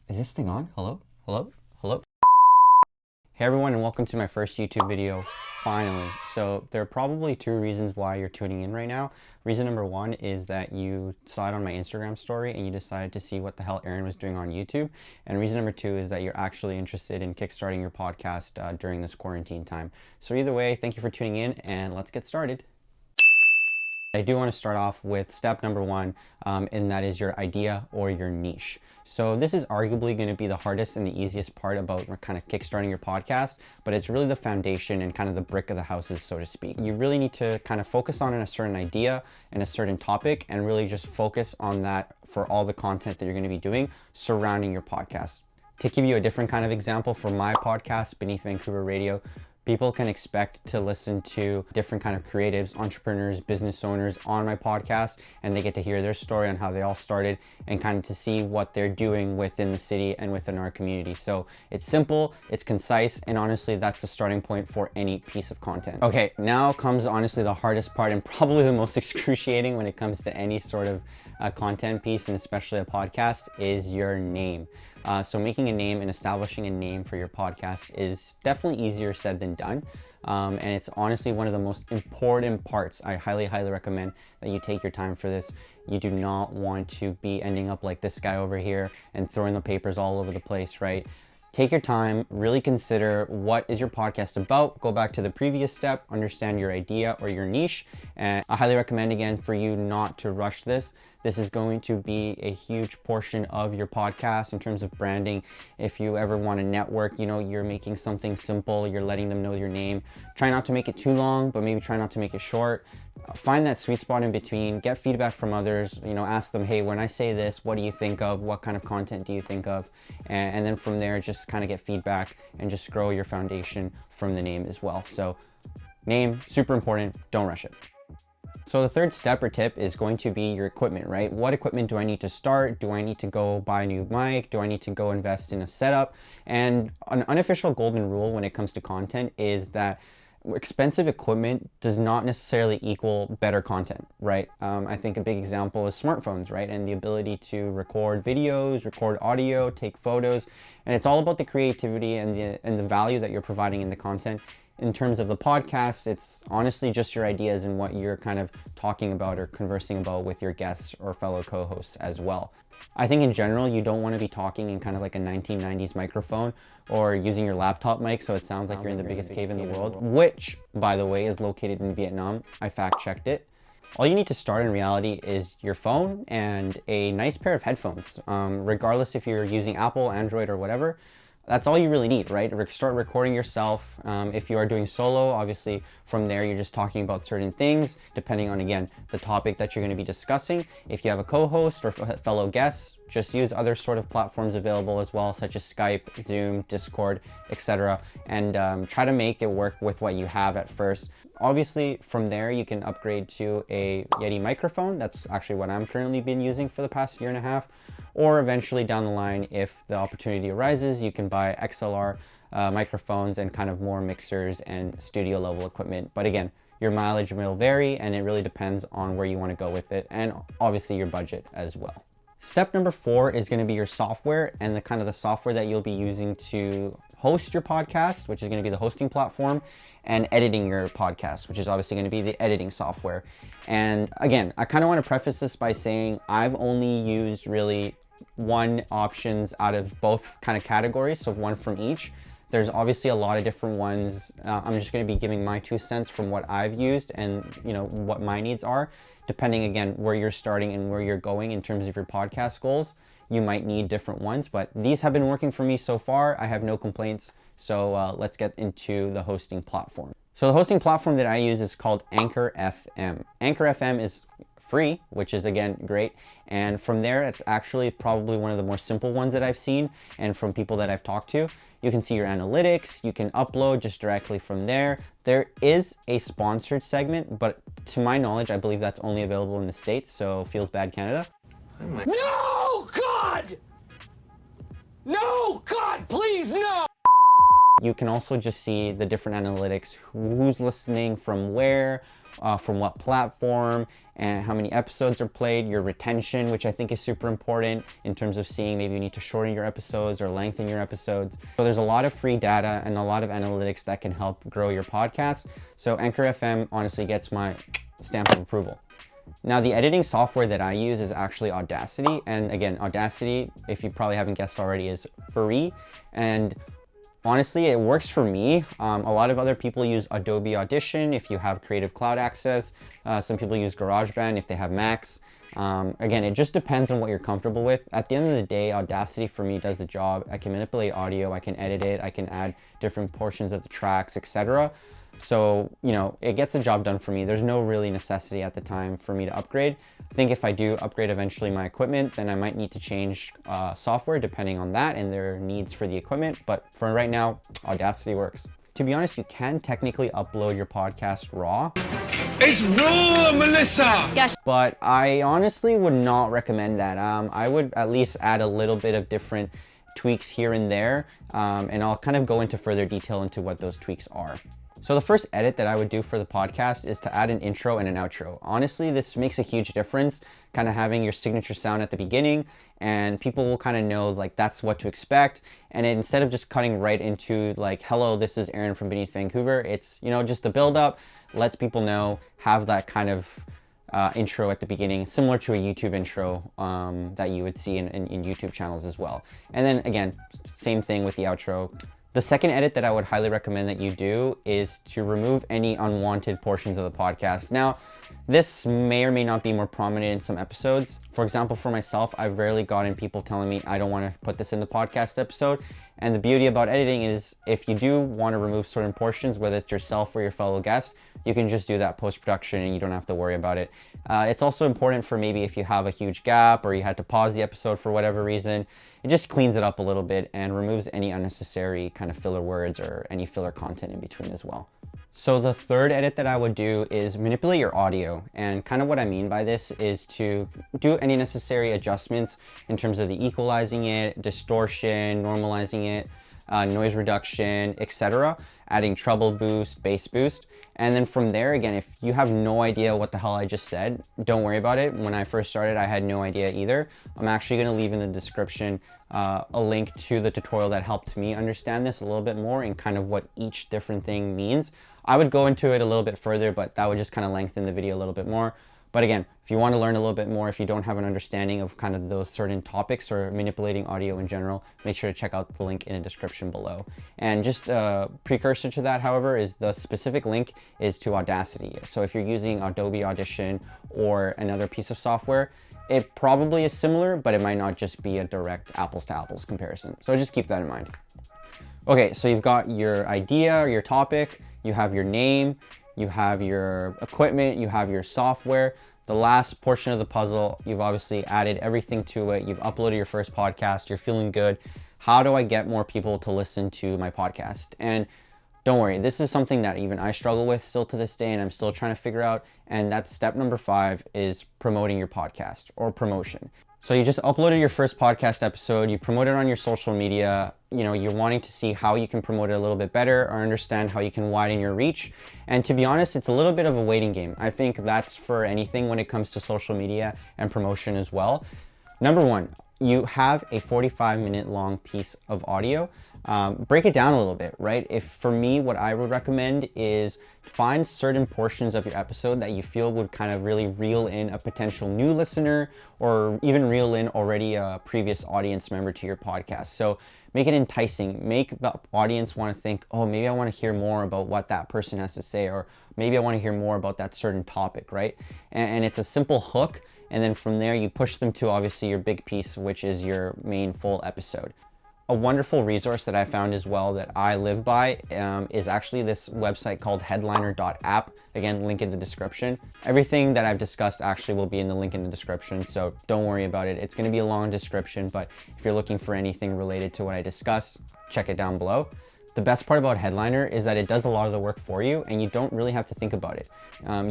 Is this thing on? Hello? Hello? Hello? Hey everyone, and welcome to my first YouTube video, finally. So there are probably two reasons why you're tuning in right now. Reason number one is that you saw it on my Instagram story and you decided to see what the hell Aaron was doing on YouTube. And reason number two is that you're actually interested in kickstarting your podcast during this quarantine time. So either way, thank you for tuning in and let's get started. I do want to start off with step number one, and that is your idea or your niche. So this is arguably going to be the hardest and the easiest part about kind of kickstarting your podcast, but it's really the foundation and kind of the brick of the houses, so to speak. You really need to kind of focus on a certain idea and a certain topic and really just focus on that for all the content that you're going to be doing surrounding your podcast. To give you a different kind of example, for my podcast, Beneath Vancouver Radio, people can expect to listen to different kind of creatives, entrepreneurs, business owners on my podcast, and they get to hear their story on how they all started and kind of to see what they're doing within the city and within our community. So it's simple, it's concise, and honestly, that's the starting point for any piece of content. Okay, now comes honestly the hardest part and probably the most excruciating when it comes to any sort of content piece, and especially a podcast, is your name. So making a name and establishing a name for your podcast is definitely easier said than done. And it's honestly one of the most important parts. I highly recommend that you take your time for this. You do not want to be ending up like this guy over here and throwing the papers all over the place, right? Take your time, really consider what is your podcast about. Go back to the previous step, understand your idea or your niche. And I highly recommend again for you not to rush this. This is going to be a huge portion of your podcast in terms of branding. If you ever want to network, you're making something simple, you're letting them know your name. Try not to make it too long, but maybe try not to make it short. Find that sweet spot in between, get feedback from others, ask them, hey, when I say this, what do you think of? What kind of content do you think of? And then from there, just kind of get feedback and just grow your foundation from the name as well. So name, super important, don't rush it. So the third step or tip is going to be your equipment, right? What equipment do I need to start? Do I need to go buy a new mic? Do I need to go invest in a setup? And an unofficial golden rule when it comes to content is that expensive equipment does not necessarily equal better content, right? I think a big example is smartphones, right? And the ability to record videos, record audio, take photos. And it's all about the creativity and the value that you're providing in the content. In terms of the podcast, it's honestly just your ideas and what you're kind of talking about or conversing about with your guests or fellow co-hosts as well. I think in general, you don't want to be talking in kind of like a 1990s microphone or using your laptop mic so it sounds like you're in the biggest cave in the world, which, by the way, is located in Vietnam. I fact-checked it. All you need to start in reality is your phone and a nice pair of headphones. Regardless if you're using Apple, Android, or whatever, that's all you really need, right? Start recording yourself. If you are doing solo, obviously from there, you're just talking about certain things, depending on, again, the topic that you're going to be discussing. If you have a co-host or fellow guests, just use other sort of platforms available as well, such as Skype, Zoom, Discord, etc. And try to make it work with what you have at first. Obviously, from there, you can upgrade to a Yeti microphone. That's actually what I'm currently been using for the past year and a half. Or eventually down the line, if the opportunity arises, you can buy XLR microphones and kind of more mixers and studio level equipment. But again, your mileage will vary and it really depends on where you want to go with it and obviously your budget as well. Step number 4 is going to be your software and the kind of the software that you'll be using to host your podcast, which is going to be the hosting platform, and editing your podcast, which is obviously going to be the editing software. And again, I kind of want to preface this by saying I've only used really one options out of both kind of categories, so one from each. There's obviously a lot of different ones. I'm just going to be giving my 2 cents from what I've used and what my needs are. Depending again where you're starting and where you're going in terms of your podcast goals, you might need different ones, but these have been working for me so far. I have no complaints. So let's get into the hosting platform. So the hosting platform that I use is called Anchor FM. Anchor FM is free, which is again great. And from there, it's actually probably one of the more simple ones that I've seen and from people that I've talked to. You can see your analytics, you can upload just directly from there. There is a sponsored segment, but to my knowledge, I believe that's only available in the States, so feels bad, Canada. No, God! No, God, please, no! You can also just see the different analytics, who's listening from where, from what platform, and how many episodes are played, your retention, which I think is super important in terms of seeing maybe you need to shorten your episodes or lengthen your episodes. So there's a lot of free data and a lot of analytics that can help grow your podcast. So Anchor FM honestly gets my stamp of approval. Now, the editing software that I use is actually Audacity. And again, Audacity, if you probably haven't guessed already, is free. And honestly, it works for me. A lot of other people use Adobe Audition if you have Creative Cloud access. Some people use GarageBand if they have Macs. Again, it just depends on what you're comfortable with. At the end of the day, Audacity for me does the job. I can manipulate audio, I can edit it, I can add different portions of the tracks, etc. So, you know, it gets the job done for me. There's no really necessity at the time for me to upgrade. I think if I do upgrade eventually my equipment, then I might need to change software depending on that and their needs for the equipment. But for right now, Audacity works. To be honest, you can technically upload your podcast raw. It's raw, Melissa! Yes. But I honestly would not recommend that. I would at least add a little bit of different tweaks here and there. And I'll kind of go into further detail into what those tweaks are. So the first edit that I would do for the podcast is to add an intro and an outro. Honestly, this makes a huge difference, kind of having your signature sound at the beginning, and people will kind of know like that's what to expect. And instead of just cutting right into like, hello, this is Aaron from Beneath Vancouver, it's, you know, just the build up, lets people know, have that kind of intro at the beginning, similar to a YouTube intro that you would see in YouTube channels as well. And then again, same thing with the outro. The second edit that I would highly recommend that you do is to remove any unwanted portions of the podcast. Now, this may or may not be more prominent in some episodes. For example, for myself, I've rarely gotten people telling me I don't want to put this in the podcast episode. And the beauty about editing is if you do want to remove certain portions, whether it's yourself or your fellow guest, you can just do that post-production and you don't have to worry about it. It's also important for maybe if you have a huge gap or you had to pause the episode for whatever reason, it just cleans it up a little bit and removes any unnecessary kind of filler words or any filler content in between as well. So the third edit that I would do is manipulate your audio. And kind of what I mean by this is to do any necessary adjustments in terms of the equalizing it, distortion, normalizing it, noise reduction, etc. Adding treble boost, bass boost. And then from there, again, if you have no idea what the hell I just said, don't worry about it. When I first started, I had no idea either. I'm actually gonna leave in the description a link to the tutorial that helped me understand this a little bit more and kind of what each different thing means. I would go into it a little bit further, but that would just kind of lengthen the video a little bit more. But again, if you want to learn a little bit more, if you don't have an understanding of kind of those certain topics or manipulating audio in general, make sure to check out the link in the description below. And just a precursor to that, however, is the specific link is to Audacity. So if you're using Adobe Audition or another piece of software, it probably is similar, but it might not just be a direct apples to apples comparison. So just keep that in mind. Okay, so you've got your idea or your topic, you have your name, you have your equipment, you have your software. The last portion of the puzzle, you've obviously added everything to it. You've uploaded your first podcast, you're feeling good. How do I get more people to listen to my podcast? And don't worry, this is something that even I struggle with still to this day and I'm still trying to figure out. And that's step number 5 is promoting your podcast or promotion. So you just uploaded your first podcast episode, you promote it on your social media, you know, you're wanting to see how you can promote it a little bit better or understand how you can widen your reach. And to be honest, it's a little bit of a waiting game. I think that's for anything when it comes to social media and promotion as well. Number 1, you have a 45-minute long piece of audio. Break it down a little bit, right? If for me, what I would recommend is find certain portions of your episode that you feel would kind of really reel in a potential new listener or even reel in already a previous audience member to your podcast. So make it enticing, make the audience want to think, oh, maybe I want to hear more about what that person has to say, or maybe I want to hear more about that certain topic, right? And it's a simple hook. And then from there, you push them to obviously your big piece, which is your main full episode. A wonderful resource that I found as well that I live by is actually this website called headliner.app. Again, link in the description. Everything that I've discussed actually will be in the link in the description, so don't worry about it. It's going to be a long description, but if you're looking for anything related to what I discussed, check it down below. The best part about Headliner is that it does a lot of the work for you and you don't really have to think about it.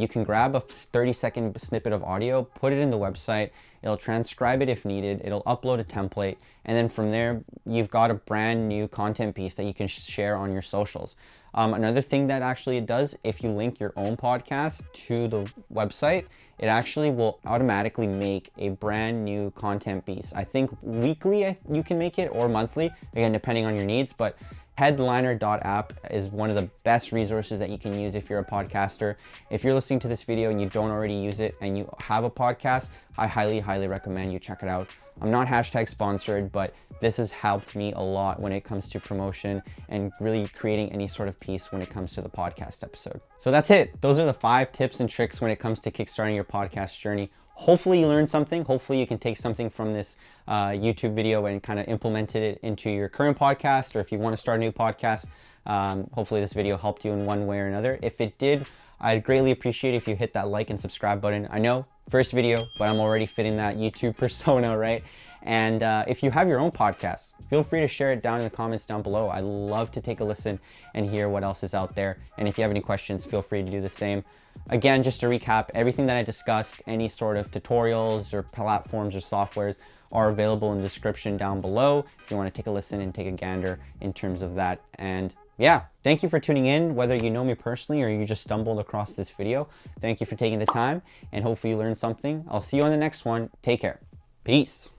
You can grab a 30-second snippet of audio, put it in the website, it'll transcribe it if needed, it'll upload a template, and then from there, you've got a brand new content piece that you can share on your socials. Another thing that actually it does, if you link your own podcast to the website, it actually will automatically make a brand new content piece. I think weekly you can make it, or monthly, again, depending on your needs, but Headliner.app is one of the best resources that you can use if you're a podcaster. If you're listening to this video and you don't already use it and you have a podcast, I highly, highly recommend you check it out. I'm not hashtag sponsored, but this has helped me a lot when it comes to promotion and really creating any sort of piece when it comes to the podcast episode. So that's it. Those are the 5 tips and tricks when it comes to kickstarting your podcast journey. Hopefully you learned something. Hopefully you can take something from this YouTube video and kind of implement it into your current podcast, or if you want to start a new podcast, hopefully this video helped you in one way or another. If it did, I'd greatly appreciate if you hit that like and subscribe button. I know, first video, but I'm already fitting that YouTube persona, right? And if you have your own podcast, feel free to share it down in the comments down below. I love to take a listen and hear what else is out there. And if you have any questions, feel free to do the same. Again, just to recap, everything that I discussed, any sort of tutorials or platforms or softwares are available in the description down below if you want to take a listen and take a gander in terms of that. And yeah, thank you for tuning in, whether you know me personally or you just stumbled across this video. Thank you for taking the time, and hopefully you learned something. I'll see you on the next one. Take care. Peace.